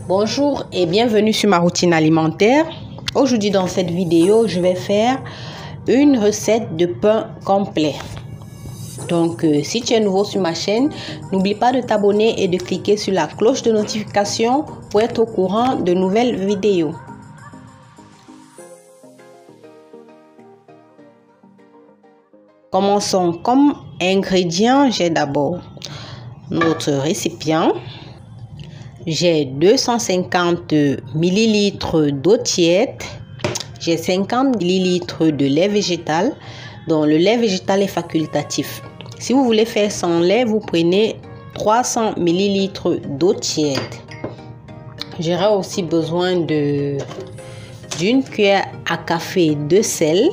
Bonjour et bienvenue sur ma routine alimentaire. Aujourd'hui dans cette vidéo, je vais faire une recette de pain complet. Donc si tu es nouveau sur ma chaîne, n'oublie pas de t'abonner et de cliquer sur la cloche de notification pour être au courant de nouvelles vidéos. Commençons. Comme ingrédients, j'ai d'abord notre récipient. J'ai 250 ml d'eau tiède. J'ai 50 ml de lait végétal. Donc le lait végétal est facultatif. Si vous voulez faire sans lait, vous prenez 300 ml d'eau tiède. J'aurai aussi besoin d'une cuillère à café de sel,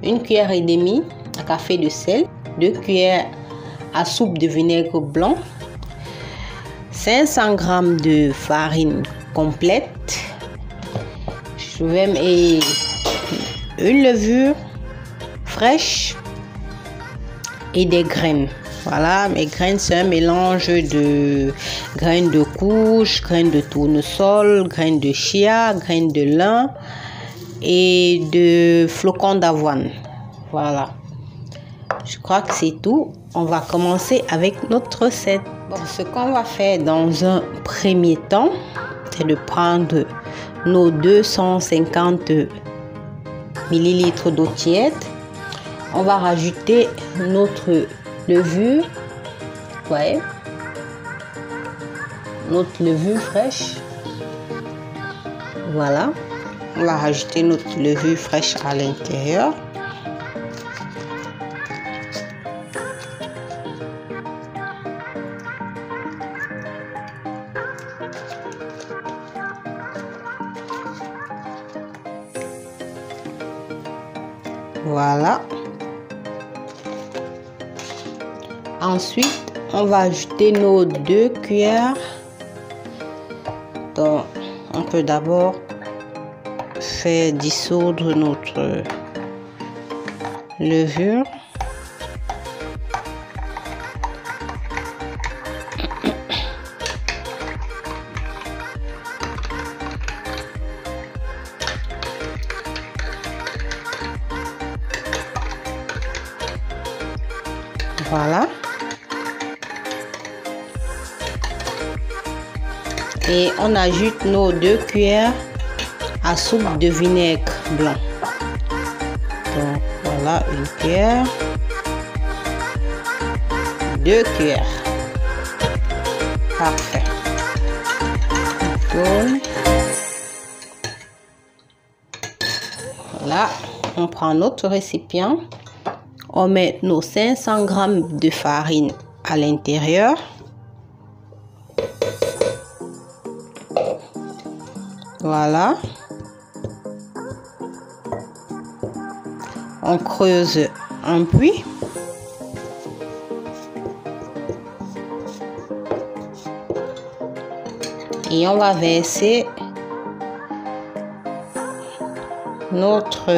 une cuillère et demie à café de sel, 2 cuillères à soupe de vinaigre blanc, 500 g de farine complète, et une levure fraîche et des graines. Voilà, mes graines, c'est un mélange de graines de courge, graines de tournesol, graines de chia, graines de lin et de flocons d'avoine. Voilà, je crois que c'est tout. On va commencer avec notre recette. Bon, ce qu'on va faire dans un premier temps, c'est de prendre nos 250 ml d'eau tiède. On va rajouter notre levure, notre levure fraîche. Voilà, on va rajouter notre levure fraîche à l'intérieur. Voilà. Ensuite, on va ajouter nos 2 cuillères. Donc, on peut d'abord faire dissoudre notre levure. Voilà. Et on ajoute nos 2 cuillères à soupe de vinaigre blanc. Donc voilà, une cuillère, 2 cuillères. Parfait. Voilà, on prend notre récipient. On met nos 500 g de farine à l'intérieur. Voilà. On creuse un puits. Et on va verser notre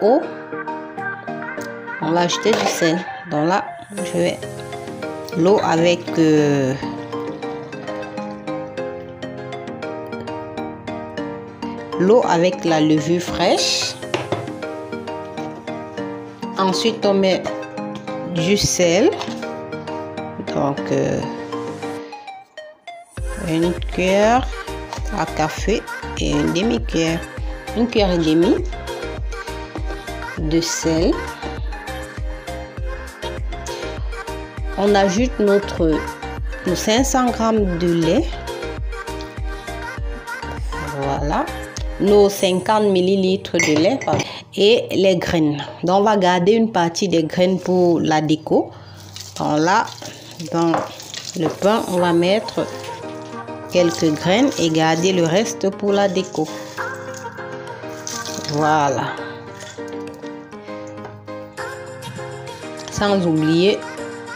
eau. On va ajouter du sel. Donc là, je vais l'eau avec la levure fraîche. Ensuite, on met du sel. Donc, une cuillère à café et une demi-cuillère. Une cuillère et demie de sel. On ajoute nos 500 g de lait. Voilà. Nos 50 ml de lait et les graines. Donc on va garder une partie des graines pour la déco. Donc là, dans le pain, on va mettre quelques graines et garder le reste pour la déco. Voilà. Sans oublier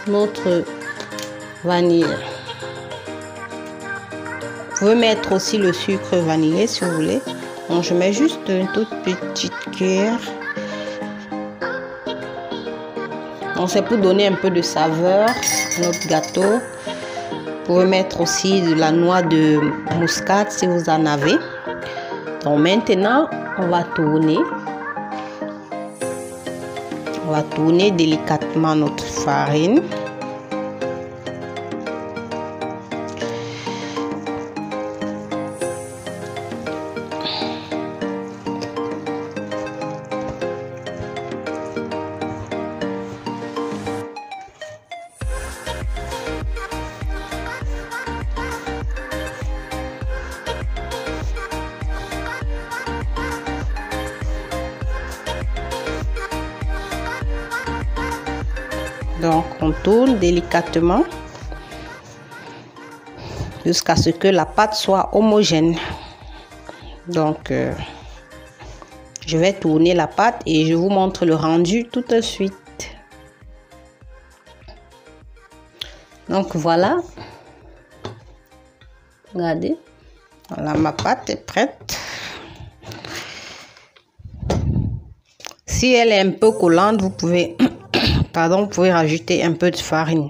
notre vanille. Vous pouvez mettre aussi le sucre vanillé si vous voulez. Donc je mets juste une toute petite cuillère. Donc c'est pour donner un peu de saveur à notre gâteau. Vous pouvez mettre aussi de la noix de muscade si vous en avez. Donc maintenant, on va tourner. On va tourner délicatement notre farine. Donc on tourne délicatement jusqu'à ce que la pâte soit homogène. Donc je vais tourner la pâte et je vous montre le rendu tout de suite. Donc voilà. Regardez. Voilà, ma pâte est prête. Si elle est un peu collante, vous pouvez vous pouvez rajouter un peu de farine.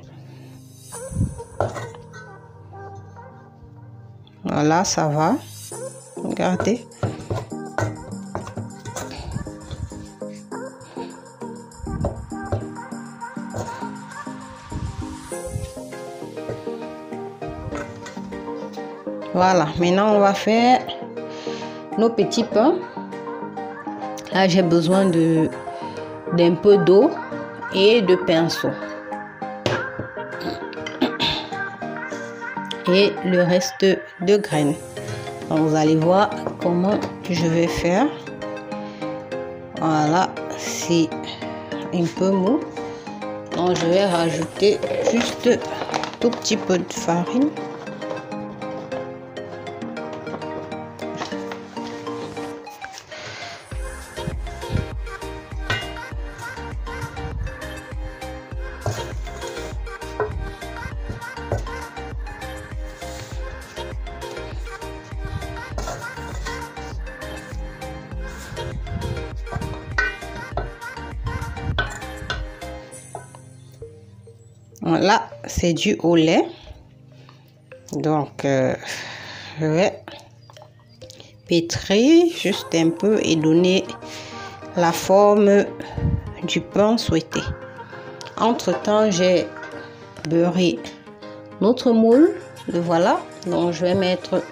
Voilà, ça va. Regardez. Voilà, maintenant on va faire nos petits pains. Là, j'ai besoin d'un peu d'eau et de pinceau. Et le reste de graines. Donc, vous allez voir comment je vais faire. Voilà, c'est un peu mou. Donc, je vais rajouter juste tout petit peu de farine. Voilà, c'est du au lait. Donc, je vais pétrir juste un peu et donner la forme du pain souhaité. Entre-temps, j'ai beurré notre moule. Le voilà. Donc, je vais mettre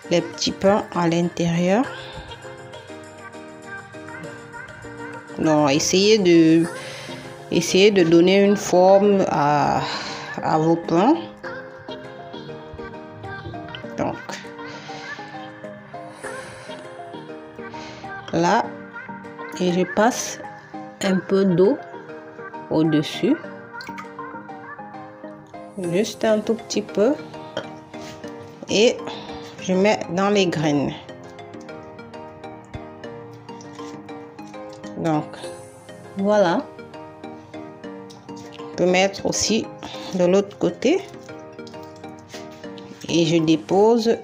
les petits pains à l'intérieur. Donc, essayez de donner une forme à vos pains. Donc, là, et je passe un peu d'eau au-dessus. Juste un tout petit peu. Et je mets dans les graines. Donc, voilà. Je peux mettre aussi de l'autre côté. Et je dépose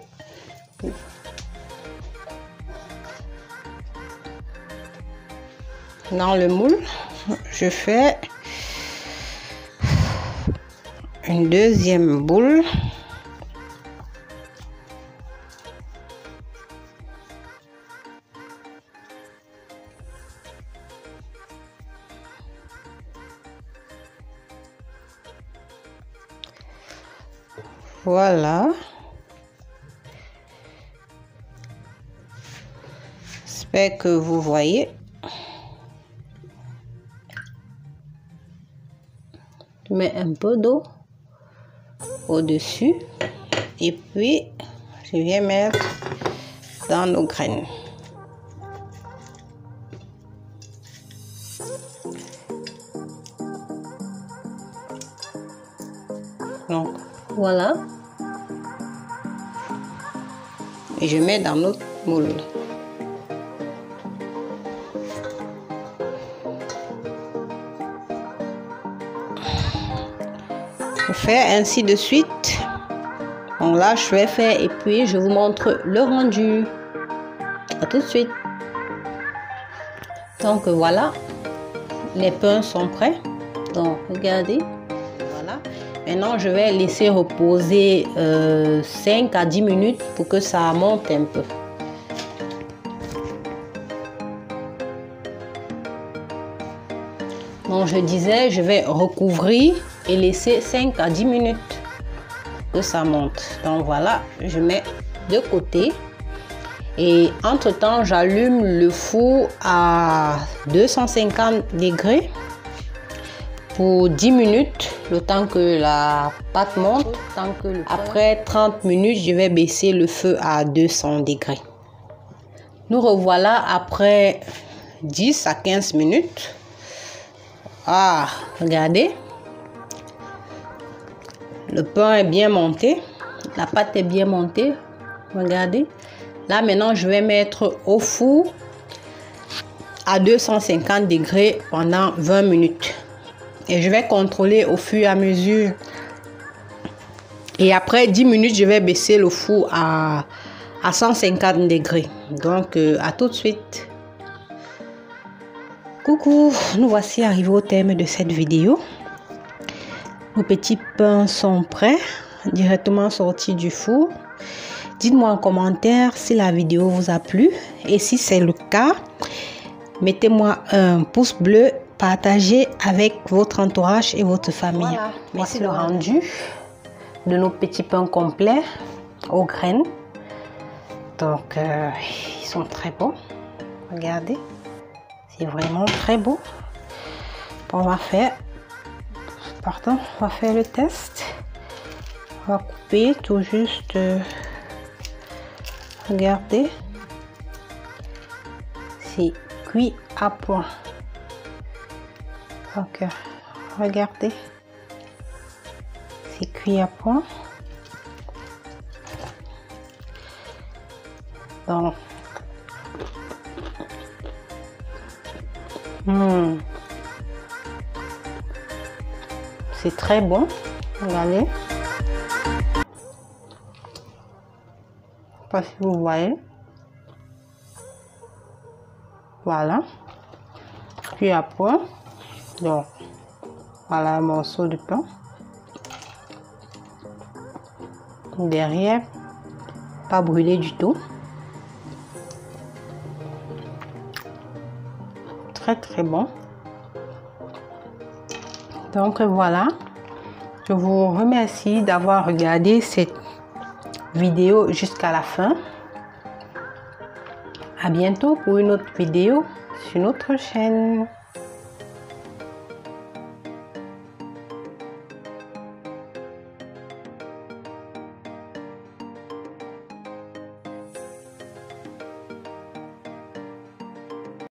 dans le moule. Je fais une deuxième boule. Voilà. J'espère que vous voyez. Je mets un peu d'eau au-dessus et puis je viens mettre dans nos graines. Donc voilà. Et je mets dans notre moule. Je fais ainsi de suite. Donc là, je vais faire et puis je vous montre le rendu. À tout de suite. Donc voilà, les pains sont prêts. Donc, regardez. Voilà. Maintenant, je vais laisser reposer 5 à 10 minutes pour que ça monte un peu. Donc, je disais, je vais recouvrir et laisser 5 à 10 minutes que ça monte. Donc, voilà, je mets de côté. Et entre-temps, j'allume le four à 250 degrés pour 10 minutes, le temps que la pâte monte. Après 30 minutes, je vais baisser le feu à 200 degrés. Nous revoilà après 10 à 15 minutes. Ah, regardez. Le pain est bien monté. La pâte est bien montée. Regardez. Là, maintenant, je vais mettre au four à 250 degrés pendant 20 minutes. Et je vais contrôler au fur et à mesure. Et après 10 minutes, je vais baisser le four à 150 degrés. Donc, à tout de suite. Coucou, nous voici arrivés au terme de cette vidéo. Nos petits pains sont prêts, directement sortis du four. Dites-moi en commentaire si la vidéo vous a plu. Et si c'est le cas, mettez-moi un pouce bleu, partagez avec votre entourage et votre famille. Voilà. Merci le rendu de nos petits pains complets aux graines. Donc, ils sont très beaux. Regardez, c'est vraiment très beau. On va faire le test. On va couper tout juste. Regardez, c'est cuit à point. Donc, regardez, c'est cuit à point. Donc, c'est très bon. Regardez. Pas si vous voyez. Voilà. Puis après, donc voilà un morceau de pain. Derrière, pas brûlé du tout. Très très bon. Donc voilà. Je vous remercie d'avoir regardé cette vidéo jusqu'à la fin. À bientôt pour une autre vidéo sur notre chaîne.